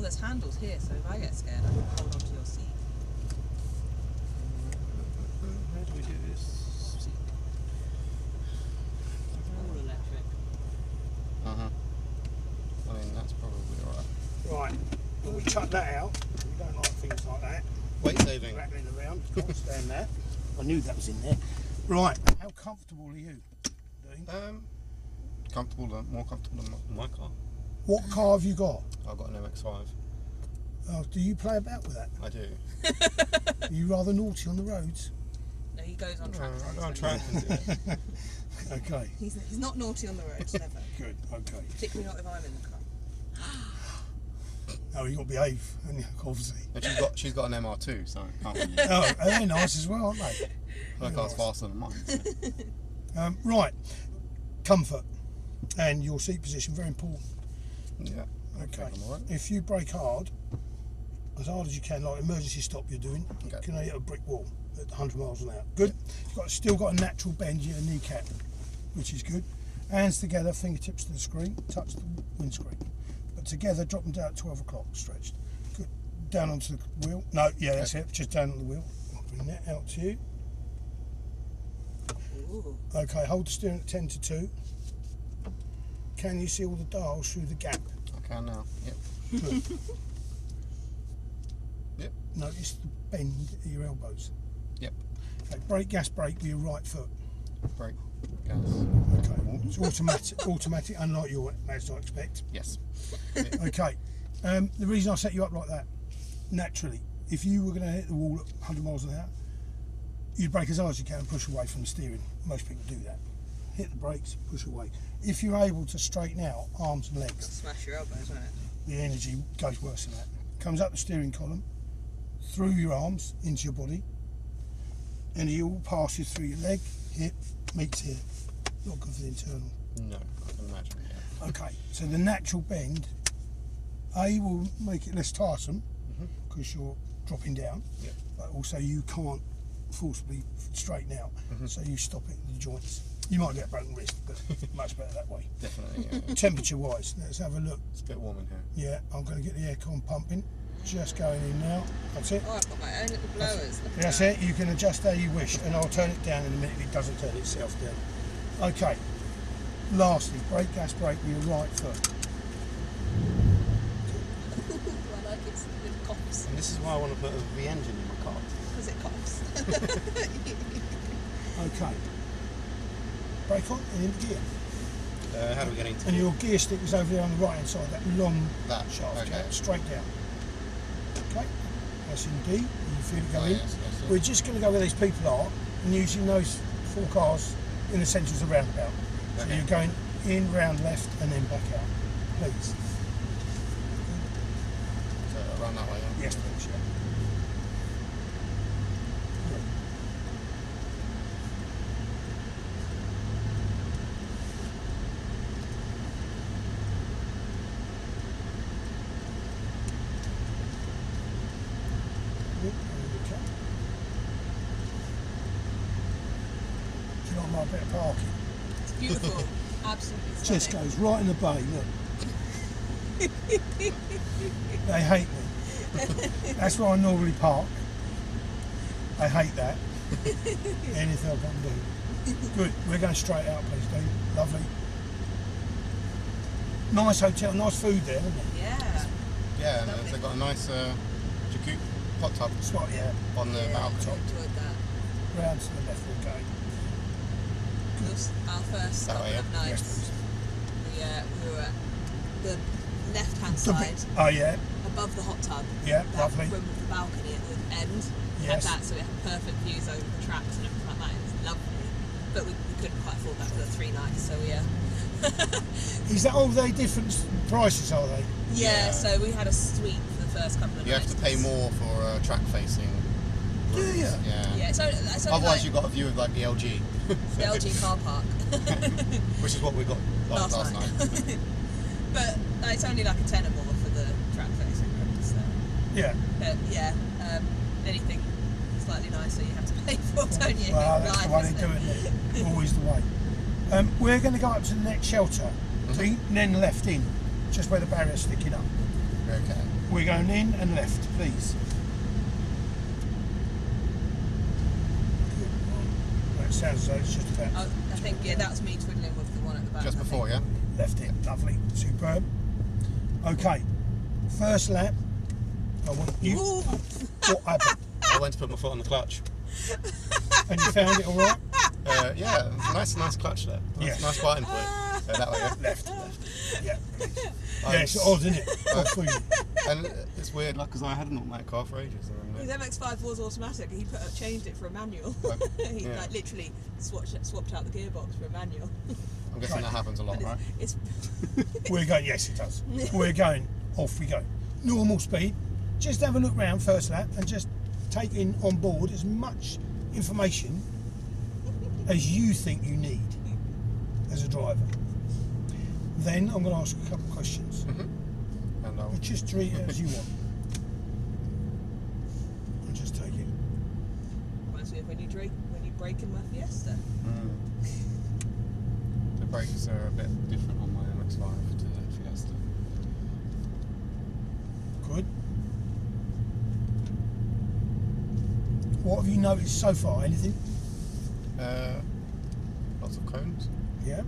there's handles here, so if I get scared, I can hold onto your seat. How do we do this? All electric. I mean, that's probably alright. Right, well, we chuck that out. We don't like things like that. Weight saving. Rattling around, can't stand that. I knew that was in there. Right, how comfortable are you, Dean? Comfortable, more comfortable than my car. What car have you got? I've got an MX-5. Oh, do you play about with that? I do. Are you rather naughty on the roads? No, he goes on track. I go on track and do it. Okay. He's not naughty on the roads, never. Good, okay. Particularly not if I'm in the car. Oh, you got to behave, haven't you, obviously. And she's got an MR2, so can't really. Oh, they're nice as well, aren't they? My car's faster than mine. So. Right, comfort and your seat position, very important. Yeah. Okay. I'm all right. If you brake hard as you can, like emergency stop you're doing, Okay. you can hit a brick wall at 100 miles an hour. Good. You've still got a natural bend in your kneecap, which is good. Hands together, fingertips to the screen, touch the windscreen. But together, drop them down at 12 o'clock, stretched. Good. Down onto the wheel. No, yeah, that's it. Just down on the wheel. I'll bring that out to you. Ooh. Okay, hold the steering at 10 to 2. Can you see all the dials through the gap? I can now. Yep. Good. Yep. Notice the bend at your elbows. Yep. Okay, brake, gas, brake with your right foot. Brake. Gas. Okay, it's automatic, unlike your, as I expect. Yes. Okay, the reason I set you up like that, naturally, if you were going to hit the wall at 100 miles an hour, you'd brake as hard as you can and push away from the steering. Most people do that. Hit the brakes, push away. If you're able to straighten out arms and legs, Smash your elbows, won't it? the energy goes worse than that. Comes up the steering column, through your arms, into your body, and it all passes through your leg, hip, meets here. Not good for the internal. No, I can imagine. Yeah. Okay, so the natural bend, A, will make it less tiresome because you're dropping down, Yep. but also you can't forcibly straighten out, so you stop it in the joints. You might get a broken wrist, but much better that way. Definitely. Yeah. Temperature wise, let's have a look. It's a bit warm in here. Yeah, I'm going to get the aircon pumping. Just going in now. That's it. Oh, I've got my own little blowers. Look at That's that. it. You can adjust how you wish, and I'll turn it down in a minute if it doesn't turn itself down. Okay. Lastly, brake, gas, brake with your right foot. I like it coughs. And this is why I want to put a V engine in my car. Because it coughs. Okay. Brake on and into gear. How do we get into And it? your gear stick is over there on the right hand side, that long That, shaft, okay. yeah, straight down. Okay. That's in D. You feel it go Oh, in. yes, yes. We're just going to go where these people are and using those 4 cars in the centre of the roundabout. So Okay. you're going in, round left, and then back out. Please. So around that way, yeah? Yes, please, yeah. Good. Good, there we go. Do you like my bit of parking? It's beautiful. Absolutely Just stunning. goes right in the bay, look. They hate me. That's where I normally park. I hate that. Anything I can do. Good, we're going straight out, please, Dave. Lovely. Nice hotel, nice food there, isn't it? Yeah. Yeah, and Lovely. they've got a nice jacuzzi hot tub Spot, yeah. on the Yeah, I balcony. enjoyed that. Round to the left we're going. It was our first stop Oh, yeah. of night. Yes, We were at the left-hand please. side, Oh, yeah. above the hot tub. Yeah, that lovely. room with the balcony at the end. We Yes. had that, so we had perfect views over the tracks and everything like that. It was lovely. But we couldn't quite afford that for the 3 nights, so yeah. Is that all they different prices, are they? Yeah, Yeah. so we had a suite for the first couple of You nights. have to pay more for track facing. Do you? Yeah. Yeah, it's only Otherwise, like you've got a view of like the LG, the LG car park. which is what we got last night. But it's only like a tenner more for the track facing room, so. Yeah. But yeah, anything slightly nicer you have to pay for, don't you? Well, that's the way Life, they do isn't it. Always the way. We're going to go up to the next shelter, then left in, just where the barrier's sticking up. Okay. We're going in and left, please. Good. Well, it sounds as though it's just about I think, yeah, that's me twiddling with the one at the back. Just I before, think. yeah? left it. Lovely. Superb. Okay. First lap. I want you. Ooh. What happened? I went to put my foot on the clutch. And you found it all right? Yeah, nice clutch there. Yes. Nice biting point. That way, yeah? Left. Yeah. I Yeah, it's was- odd, isn't it? Odd for you. And it's weird, like, because I had an automatic car for ages. His MX-5 was automatic. He changed it for a manual. He Yeah. like literally swapped out the gearbox for a manual. I'm guessing that happens a lot, right? It's We're going, yes it does. We're going, off we go. Normal speed. Just have a look round first lap and just take in on board as much information as you think you need as a driver. Then I'm going to ask a couple of questions. And I'll, But just treat it as you want. And just take it. reminds me of when you brake in my Fiesta. the brakes are a bit different on my MX-5 to the Fiesta. Good. What have you noticed so far? Anything? Lots of cones. Yeah.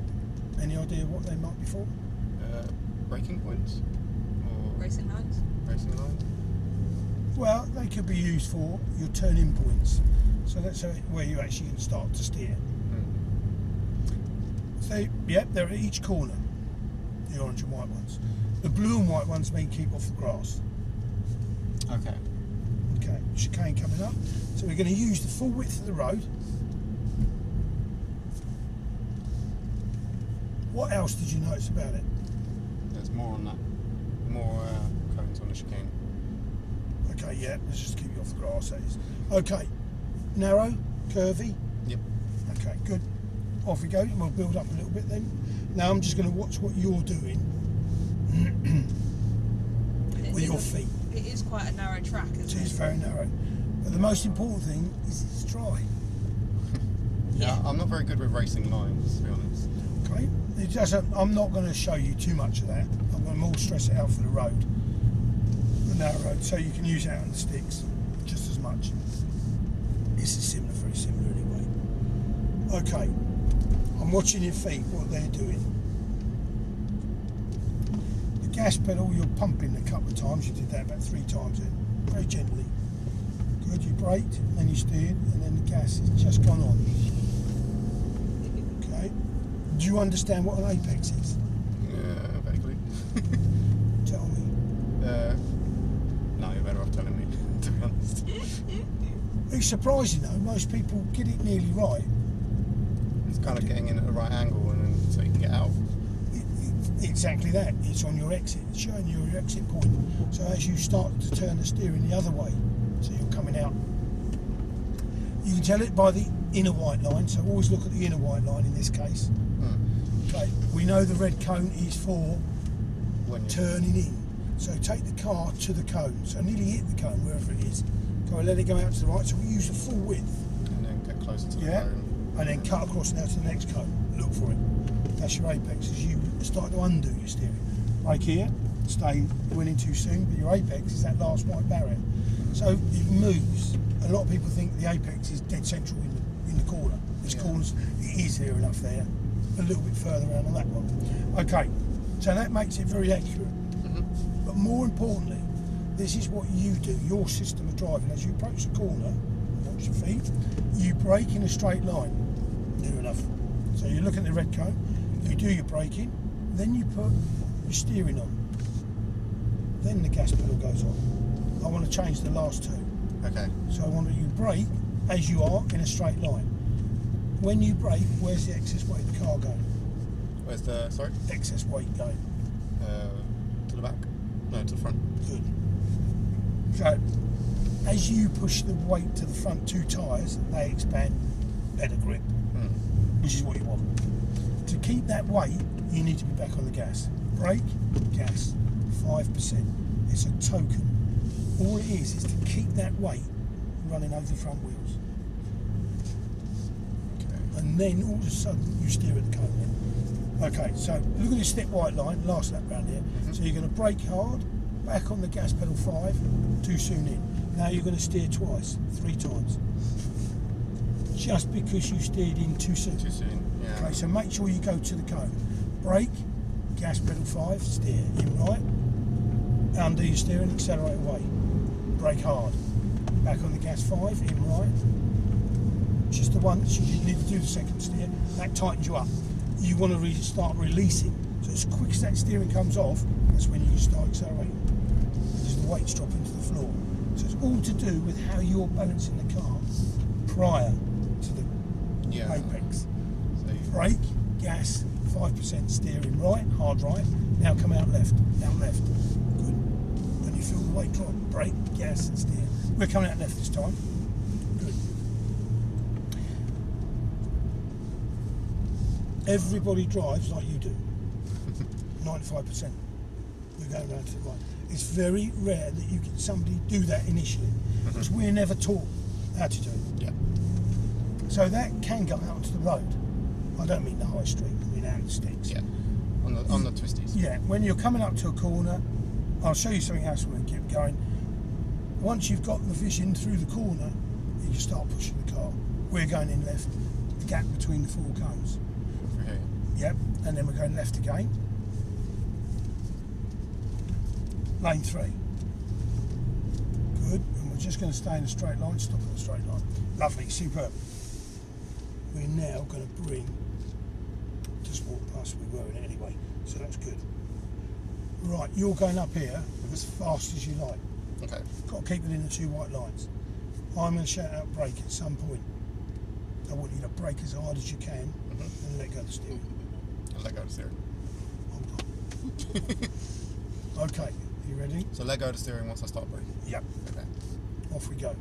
Any idea what they might be for? Braking points. Or Racing lines. racing lines. Well, they could be used for your turn-in points. So that's where you actually can start to steer. So, yeah, they're at each corner, the orange and white ones. The blue and white ones mean keep off the grass. Okay. Okay, chicane coming up. So we're going to use the full width of the road. What else did you notice about it? There's more on that. More cones on the chicane. Okay, yeah, let's just keep you off the grass, that is. Okay, narrow, curvy. Yep. Okay, good. Off we go, and we'll build up a little bit then. Now I'm just going to watch what you're doing with your feet. It is quite a narrow track, It isn't is it? very narrow. But the most important thing is it's dry. Yeah, I'm not very good with racing lines, to be honest. Okay? It doesn't, I'm not going to show you too much of that. I'm going to more stress it out for the road. The narrow road, so you can use it out on the sticks just as much. This is similar, very similar anyway. Okay. I'm watching your feet, what they're doing. The gas pedal, you're pumping a couple of times. You did that about 3 times then. Very gently. Good, you braked, then you steered, and then the gas has just gone on. Okay. Do you understand what an apex is? Yeah, vaguely. Tell me. No, you're better off telling me, to be honest. It's surprising though, most people get it nearly right. It's kind of getting in at the right angle and then so you can get out. Exactly that. It's on your exit. It's showing you your exit point. So as you start to turn the steering the other way, so you're coming out. You can tell it by the inner white line, so always look at the inner white line in this case. Okay, we know the red cone is for When you turning in. So take the car to the cone. So nearly hit the cone, wherever it is. Go and let it go out to the right, so we use the full width. and then get closer to the Yeah, cone. and then cut across now to the next cone. Look for it. That's your apex as you start to undo your steering. Like here, stay went in too soon, but your apex is that last white barrier. So it moves. A lot of people think the apex is dead central in the corner. There's Yeah. corners, it is here enough there. A little bit further around on that one. Okay, so that makes it very accurate. But more importantly, this is what you do, your system of driving. As you approach the corner, watch your feet, you brake in a straight line. Near enough. So you look at the red cone, you do your braking, then you put your steering on. Then the gas pedal goes on. I want to change the last two. Okay. So I want you brake as you are in a straight line. When you brake, where's the excess weight of the car going? Where's the, sorry? Excess weight going. To the back? No, to the front. Good. So, as you push the weight to the front 2 tyres, they expand, better grip, which is what you want. To keep that weight, you need to be back on the gas. Brake, gas, 5%. It's a token. All it is to keep that weight running over the front wheels. Okay. And then all of a sudden, you steer at the cone then. Okay, so look at this step white line, last lap round here. So you're going to brake hard, back on the gas pedal 5, too soon in. Now you're going to steer twice, 3 times. Just because you steered in too soon. Too soon, yeah. Okay, so make sure you go to the cone. Brake, gas pedal 5, steer in right. Undo your steering, accelerate away. Brake hard. Back on the gas 5, in right. Just the one, so you didn't need to do the second steer. That tightens you up. You want to start releasing. So as quick as that steering comes off, that's when you can start accelerating. Because the weight's dropping to the floor. So it's all to do with how you're balancing the car prior to the apex. So Brake, gas, 5% steering right, hard right. Now come out left, good. When you feel the weight drop, brake, gas and steer. We're coming out left this time. Good. Everybody drives like you do. 95%. We're going round to the right. It's very rare that you get somebody do that initially, because we're never taught how to do it. Yeah. So that can go out onto the road. I don't mean the high street, I mean out in the sticks. Yeah. On the twisties. Yeah, when you're coming up to a corner, I'll show you something else when we keep going. Once you've got the vision through the corner, you can start pushing the car. We're going in left, the gap between the 4 cones. Okay. Yep, and then we're going left again. Lane 3. Good, and we're just going to stay in a straight line, stop at the straight line. Lovely, superb. We're now going to bring, just walk past, we were in it anyway, so that's good. Right, you're going up here as fast as you like. Okay. Got to keep it in the 2 white lines. I'm going to shout out brake at some point. I want you to brake as hard as you can and let go of the steering. And let go of the steering. Hold on. Okay, you ready? So let go of the steering once I start braking. Yep. Okay. Off we go.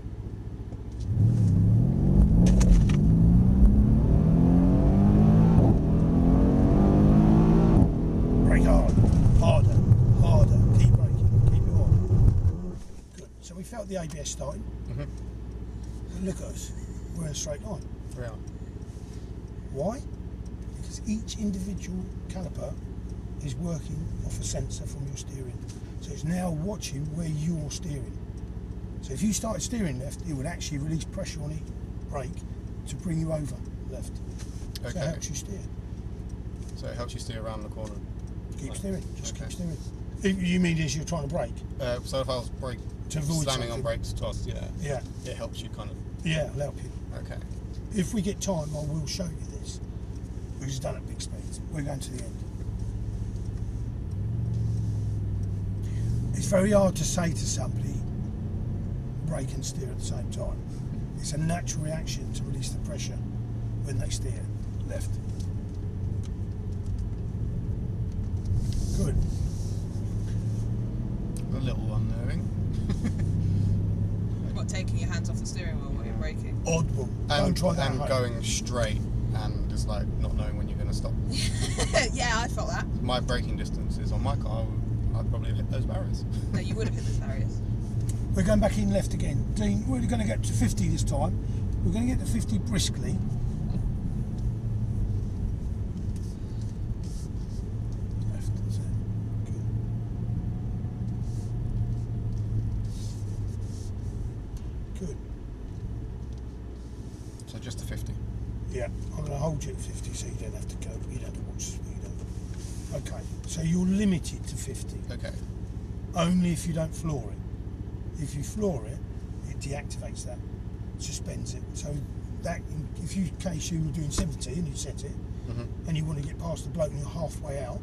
Brake hard, harder, harder. Keep braking, keep it on. Good. So we felt the ABS starting. And look at us, we're in a straight line. Yeah. Why? Because each individual caliper is working off a sensor from your steering. So it's now watching where you're steering. So if you started steering left, it would actually release pressure on each brake to bring you over left. Okay. So it helps you steer. So it helps you steer around the corner. Keep steering, just Okay. keep steering. If you mean as you're trying to brake? So if I was To avoid slamming on something. brakes twice, Yeah, it helps you kind of. yeah, it'll help you. Okay. If we get time, I will show you this. Because it's done at big speeds. We're going to the end. It's very hard to say to somebody, brake and steer at the same time. It's a natural reaction to release the pressure when they steer left. Good. A little unnerving. What, taking your hands off the steering wheel while you're braking? Oddball. Don't try that at And home. going straight and just like not knowing when you're going to stop. Yeah, I felt that. My braking distance is on my car. I'd probably have hit those barriers. No, you would have hit those barriers. We're going back in left again. Dean, we're going to get to 50 this time. We're going to get to 50 briskly. Left, that's it. Good. Good. So just to 50. Yeah, I'm going to hold you at 50 so you don't have to go. You don't have to watch the speed up. Okay, so you're limited to 50. Okay. Only if you don't floor it. If you floor it, it deactivates that, suspends it. So that, if you, in case you were doing 70 and you set it, and you want to get past the bloke and you're halfway out,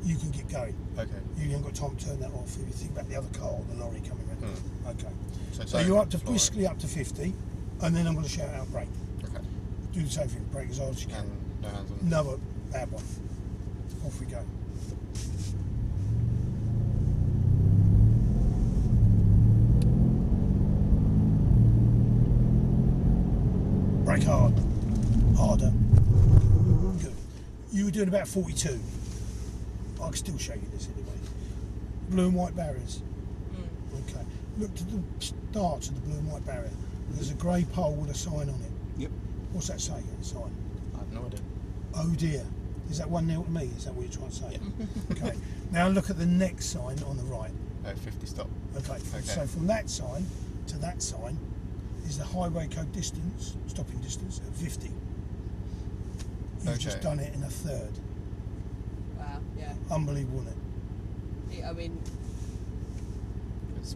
you can get going. Okay. You haven't got time to turn that off if you think about the other car or the lorry coming around. Okay. So So you're up to floor it. briskly up to 50, and then I'm going to shout out brake. Okay. Do the same thing, brake as hard as you can. And no hands on. Another bad one. Off we go. Brake hard. Harder. Good. You were doing about 42. I can still show you this anyway. Blue and white barriers. Okay. Look to the start of the blue and white barrier. There's a grey pole with a sign on it. Yep. What's that say on the sign? I have no idea. Oh dear. Is that 1-0 to me? Is that what you're trying to say? Yeah. Okay. Now look at the next sign on the right. Oh, 50 stop. Okay. So from that sign to that sign is the highway code distance, stopping distance at 50. You've just done it in a third. Wow, yeah. Unbelievable, isn't it? I mean,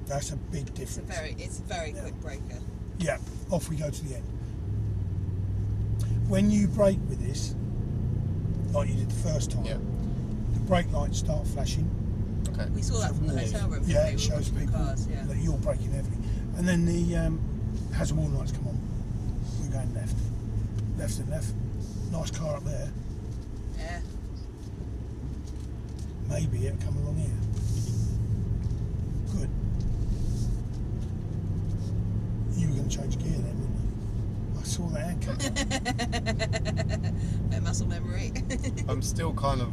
That's a big difference. it's a very quick breaker. Yeah, off we go to the end. When you brake with this, like you did the first time, the brake lights start flashing. Okay. We saw that from the hotel room. Yeah, we it shows watching the people cars, yeah. that you're braking heavily. And then the hazard warning lights come on. We're going left. Left and left. Nice car up there. Yeah. Maybe it'll come along here. Good. You were going to change gear then, weren't you? I saw that hand come Bit of muscle memory. I'm still kind of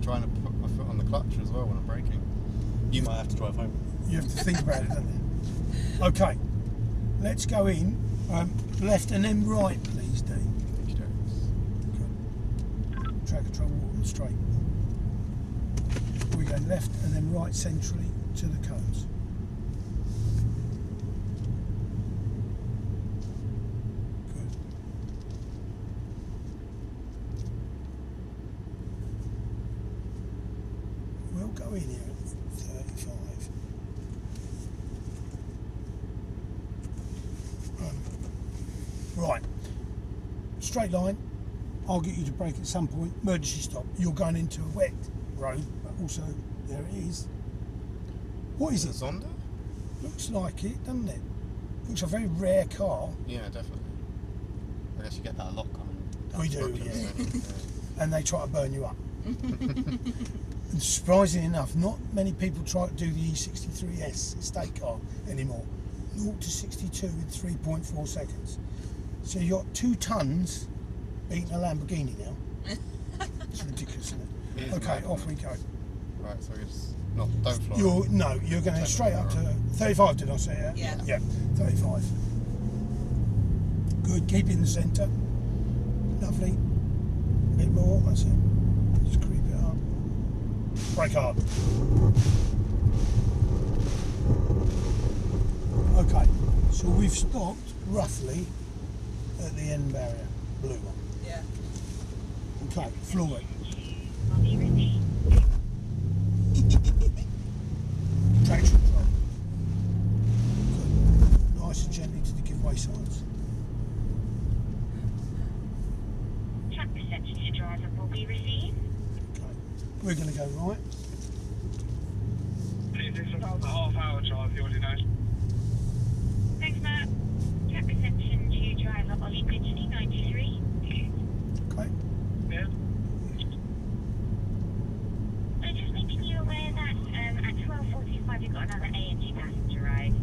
trying to put my foot on the clutch as well when I'm braking. You might have to drive home. You have to think about it, don't you? Okay, let's go in. Left and then right, please, Dean. Good. Track control, water straight. We go left and then right centrally to the cones. Good. We'll go in here at 35. Right, straight line. I'll get you to brake at some point. Emergency stop. You're going into a wet road, but also there it is. What is it? Zonda? Looks like it, doesn't it? Looks a very rare car. Yeah, definitely. I guess you get that a lot coming. We do, Brooklyn, yeah. don't you? And they try to burn you up. And surprisingly enough, not many people try to do the E63S estate car anymore. 0 to 62 in 3.4 seconds. So you got 2 tons beating a Lamborghini now. It's ridiculous, isn't it? It is Okay, mad, off isn't we go. Right, so it's not, don't fly. You're going straight up to 35, did I say? Yeah. Yeah, 35. Good, keep in the centre. Lovely. A bit more, that's it. Just creep it up. Brake hard. Okay, so we've stopped roughly at the end barrier, blue one. Yeah. Okay, floor it. Traction control. Good. Nice and gently to the giveaway signs. Track perception to driver will be received. Okay. We're going to go right. It's about a half-hour drive, you already know. Thanks, Matt. Track perception to driver Ollie Gridley, 93. Okay. Yeah. I'm just making you aware that at 12:45 you've got another A&G passenger ride.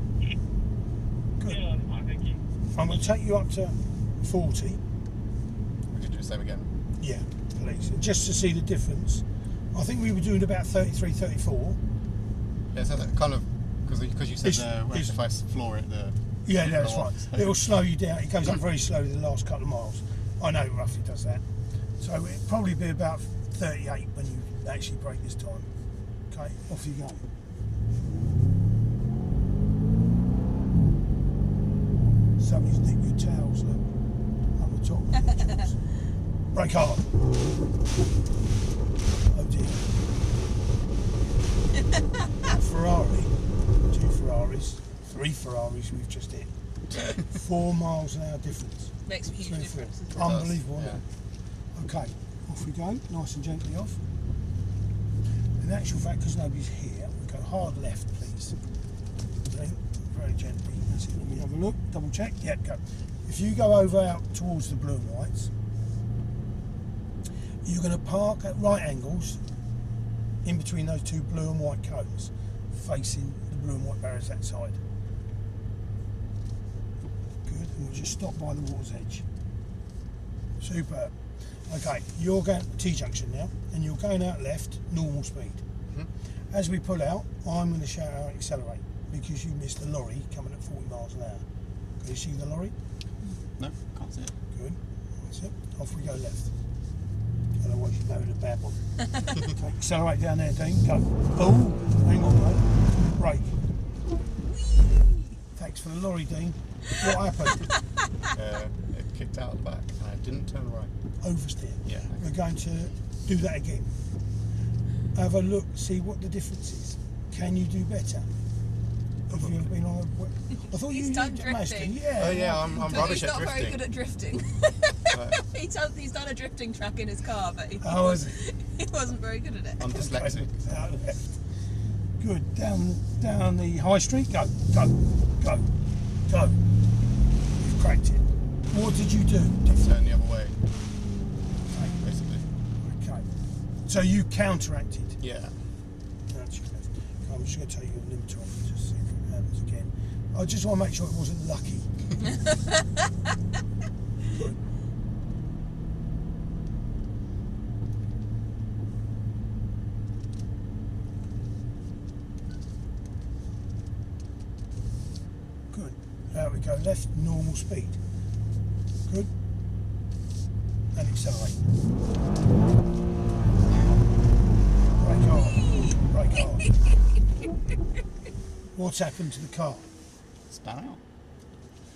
Good. Yeah, that's fine, thank you. I'm going to take you up to 40. We could do the same again. Yeah, please. Just to see the difference. I think we were doing about 33, 34. Yeah, so that kind of, because you said It's- if I floor it, Yeah, that's Go on. right. It'll slow you down. It goes up very slowly the last couple of miles. I know it roughly does that. So it'll probably be about 38 when you actually brake this time. Okay, off you go. Somebody's nicked your towels, look. Up the top. Brake hard. Oh dear. Ferrari. 2 Ferraris. 3 Ferraris we've just hit. 4 miles an hour difference. Makes a huge 3, 4. difference. doesn't it? Unbelievable, Yeah. isn't it? Okay, off we go, nice and gently off. In actual fact, because nobody's here, we go hard left, please. Okay, very gently. That's it. Let me have a look, double check. Yep, go. If you go over out towards the blue lights, you're going to park at right angles in between those 2 blue and white cones, facing the blue and white barriers that side. Good, and we'll just stop by the water's edge. Superb. Okay, you're going to T-junction now, and you're going out left, normal speed. As we pull out, I'm going to shout out accelerate, because you missed the lorry coming at 40 miles an hour. Can you see the lorry? No, can't see it. Good. That's it. Off we go left. Otherwise you know the bad one. Okay, accelerate down there, Dean. Go. Oh, hang on, mate. brake. Thanks for the lorry, Dean. What happened? It kicked out the back and I didn't turn right. Oversteer. Yeah. We're going to do that again. Have a look, see what the difference is. Can you do better? Have you ever been on a... I thought He's you done did Mazda. drifting. Yeah. Oh yeah, I'm But rubbish he's at not very drifting. good at drifting. But He's done a drifting track in his car, but he, Oh, is it? he wasn't very good at it. I'm dyslexic. Out left. Good. Down the high street. Go. You've cracked it. What did you do? Turn the other way, basically. Okay. So you counteracted. Yeah. That's your left. I'm just going to tell you your limiter off and just see if it happens again. I just want to make sure it wasn't lucky. Good. Good. There we go. Left, normal speed. Good. And accelerate. Brake hard. Brake hard. What's happened to the car? Span out.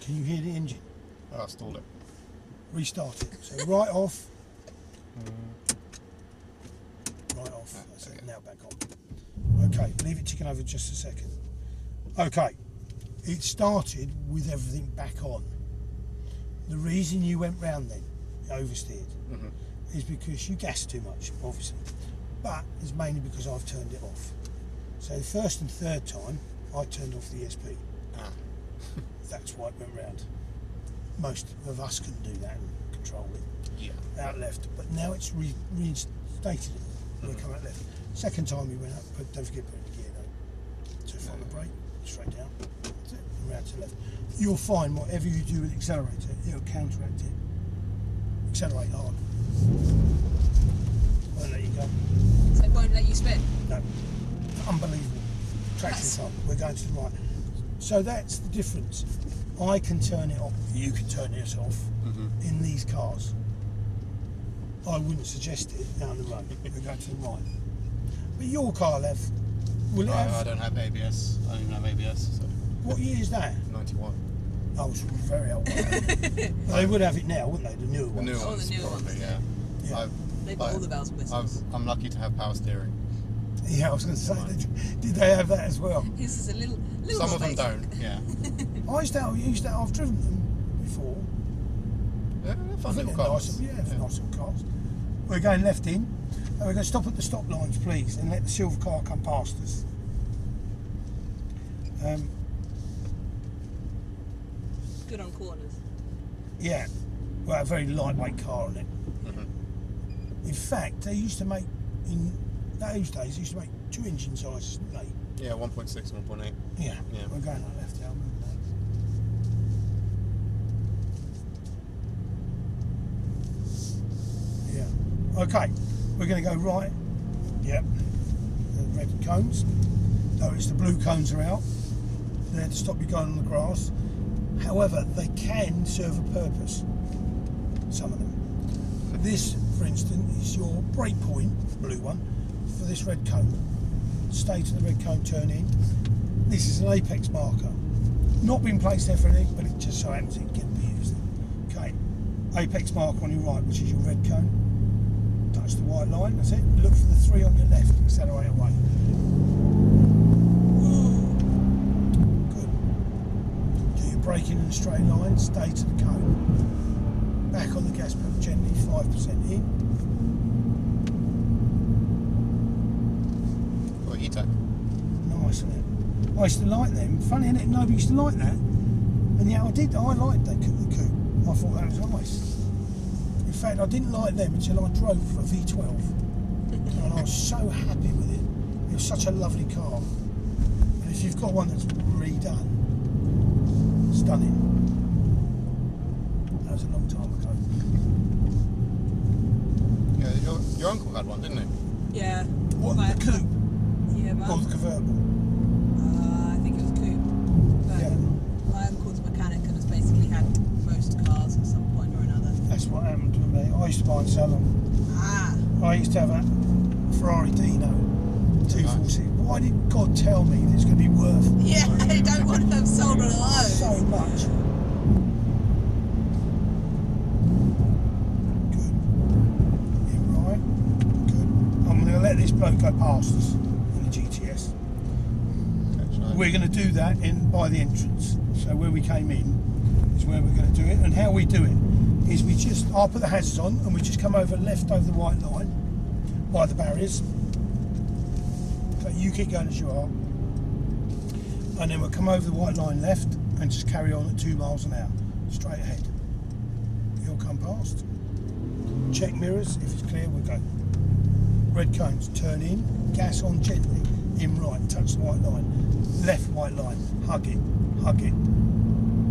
Can you hear the engine? Oh, I stalled it. Restart it. So right off. Right off. That's it. Now back on. Okay, leave it ticking over just a second. Okay, it started with everything back on. The reason you went round then, oversteered, is because you gassed too much, obviously. But it's mainly because I've turned it off. So the first and third time, I turned off the ESP. Ah. That's why it went round. Most of us can do that and control it. Yeah. Out left, but now it's reinstated it. We'll come out left. Second time we went up, but don't forget to put it in gear though. So on the brake, straight down. That's it. And round to left. You'll find whatever you do with the accelerator, it'll counteract it. Accelerate hard. Won't let you go. So it won't let you spin. No. Unbelievable. Traction time. We're going to the right. So that's the difference. I can turn it off. You can turn it off in these cars. I wouldn't suggest it down the road. We're going to the right. But your car, Lev, will it I have... don't have ABS. I don't even have ABS. So What year is that? 91. Oh, it's very old. Well, they would have it now, wouldn't they? The newer The ones. new Oh, the ones, new probably. ones, Yeah. Yeah. They've got all the bells and whistles. I'm lucky to have power steering. Yeah, I was going to say, did they have that as well? His is a little Some more of them basic. don't. Yeah. I've driven them before. Yeah, they're I fun think little they're cars. nice, nice little cars. We're going left in, and we're going to stop at the stop lines, please, and let the silver car come past us. Good on corners. Yeah, well, a very lightweight car on it. Mm-hmm. In fact, they used to make, in those days, they used to make 2 engine sizes, didn't they? Yeah, 1.6, 1.8. Yeah, Yeah. we're going on left, yeah, I remember that. Yeah, okay, we're going to go right. Yep, the red cones. Notice the blue cones are out. They're to stop you going on the grass. However, they can serve a purpose, some of them. This, for instance, is your brake point, blue one, for this red cone. Stay to the red cone, turn in. This is an apex marker. Not been placed there for anything, but it just so happens it can be used. Okay, apex marker on your right, which is your red cone. Touch the white line, that's it. Look for the 3 on your left, accelerate away. Good. Do your braking in a straight line, stay to the cone. Back on the gas pedal gently, 5% in. Got E-Tech. Nice, isn't it? I used to like them. Funny, isn't it? Nobody used to like that. And yeah, I did. I liked that the coupe. I thought that was nice. In fact, I didn't like them until I drove for a V12. And I was so happy with it. It was such a lovely car. And if you've got one that's redone, stunning. That was a long time ago. Yeah, your uncle had one, didn't he? Yeah. What, My- the coupe? Yeah, Or the convertible? I think it was coupe. But Yeah. my uncle's a mechanic and has basically had most cars at some point or another. That's what happened to me. I used to buy and sell them. Ah. I used to have a Ferrari Dino 246. Why did God tell me that it's going to be worth Yeah, I don't want to have sold one of those. so much? Good. Yeah, right. Good. I'm going to let this bloke go past us in the GTS. We're going to do that by the entrance. So where we came in is where we're going to do it. And how we do it is I'll put the hazards on and we just come over left over the white line by the barriers. So you keep going as you are. And then we'll come over the white line left and just carry on at 2 miles an hour, straight ahead. You'll come past. Check mirrors, if it's clear, we'll go. Red cones, turn in, gas on gently, in right, touch the white line. Left white line, hug it, hug it.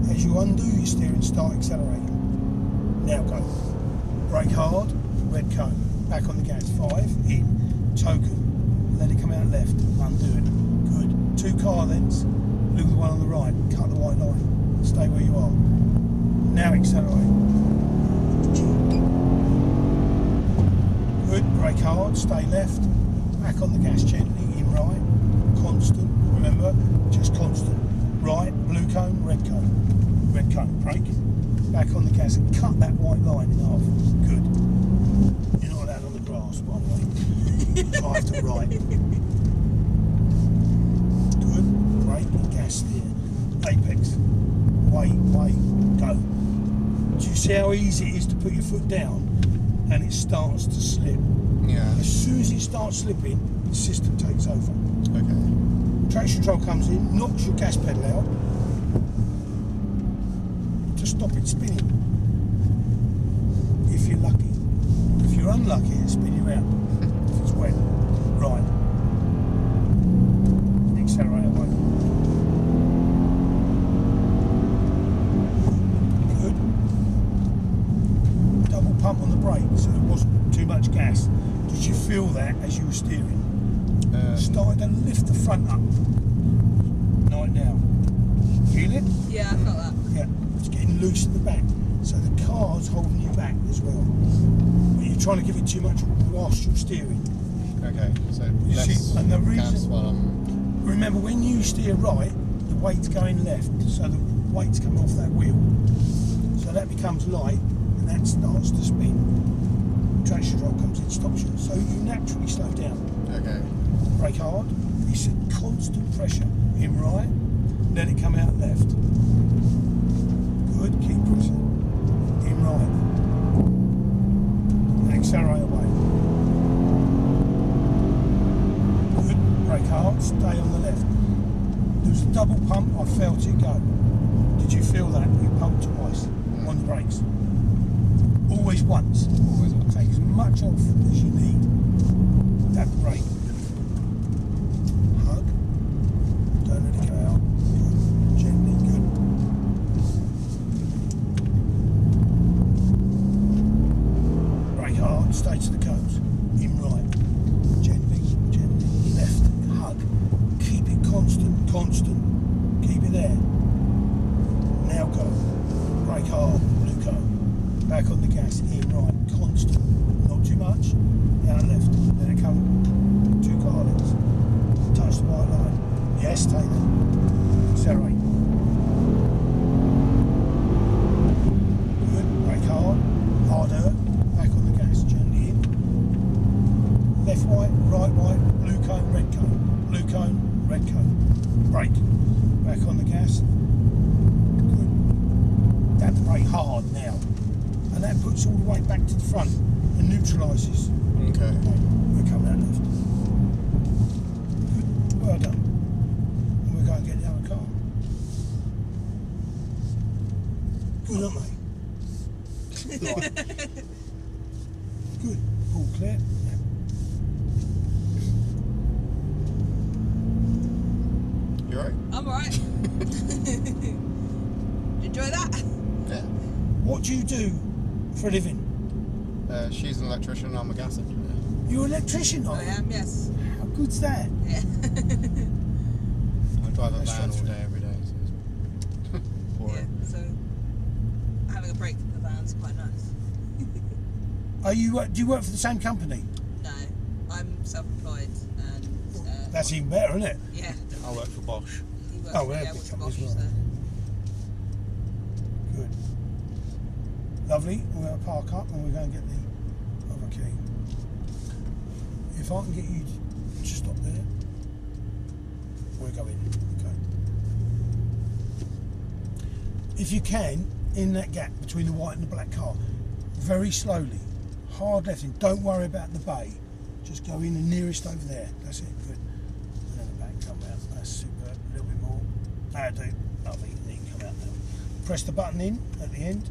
As you undo your steering, start accelerating. Now go. Brake hard, red cone, back on the gas, 5, in, token, let it come out left, undo it. Good. 2 car lengths, look at the one on the right, cut the white line, stay where you are. Now accelerate. Good, brake hard, stay left, back on the gas gently, in right, constant, remember, just constant. Right, blue cone, red cone, brake, back on the gas and cut that white line in half. Good. You're not allowed on the grass, by the way. Drive to right. Good, brake, gas there. Apex, wait, go. Do you see how easy it is to put your foot down and it starts to slip? Yeah. As soon as it starts slipping, the system takes over. Okay. Traction control comes in, knocks your gas pedal out to stop it spinning. If you're lucky. If you're unlucky, it'll spin you out. If it's wet. Right. Accelerate away. Good. Double pump on the brake so it wasn't too much gas. Did you feel that as you were steering? Started to lift the front up. Right now. Feel it? Yeah, I felt that. Yeah. It's getting loose at the back. So the car's holding you back as well. But you're trying to give it too much whilst you're steering. Okay, so You less see, and the gas reason- while I'm... Remember, when you steer right, the weight's going left. So the weight's coming off that wheel. So that becomes light and that starts to spin. Traction control comes in, stops you. So you naturally slow down. Okay. Brake hard, it's a constant pressure, in right, let it come out left. Good, keep pressing, in right, and accelerate away. Good, brake hard, stay on the left. There was a double pump, I felt it go. Did you feel that? You pumped twice on the brakes. Always once. Always once. Take as much off as you need. That brake. Hug. Don't let it go out. Good. Gently, good. Brake hard, stay to the cones. In right. Gently, left. Hug. Keep it constant. Keep it there. Now go. Brake hard, blue cone. Back on the gas, in right, constant. Not too much. Down left. Let it come. 2 car lengths. Touch the white line. Yes, take that. Accelerate. Good. Brake hard. Harder. Back on the gas. Gently in. Left white, right white, blue cone, red cone. Blue cone, red cone. Brake. Back on the gas. Good. That brake hard now. And that puts all the weight back to the front and neutralises. Okay. We're coming out left. Good. Well done. And we're going to get the other car. Good, aren't they? Right. Good. All clear. Yeah. You alright? I'm alright. Enjoy that? Yeah. What do you do for a living? She's an electrician, I'm a gas engineer. You're an electrician, I are you? am, yes. How good's that? Yeah. I drive a That's van all stressful. day, every day, so it's Yeah, boring. so having a break from the van's quite nice. Are you? Do you work for the same company? No, I'm self-employed and That's even better, isn't it? Yeah. I work for Bosch. He works Oh, for, yeah, yeah, big with company as Bosch, well. so. Good. Lovely. We're going to park up and we're going to get the other key. If I can get you to stop there, we'll go in. Okay. If you can, in that gap between the white and the black car, very slowly, hard left in. Don't worry about the bay. Just go in the nearest over there. That's it. Good. And then the back come out. That's super. A little bit more. That'll do. Lovely. And you can come out now. Press the button in at the end.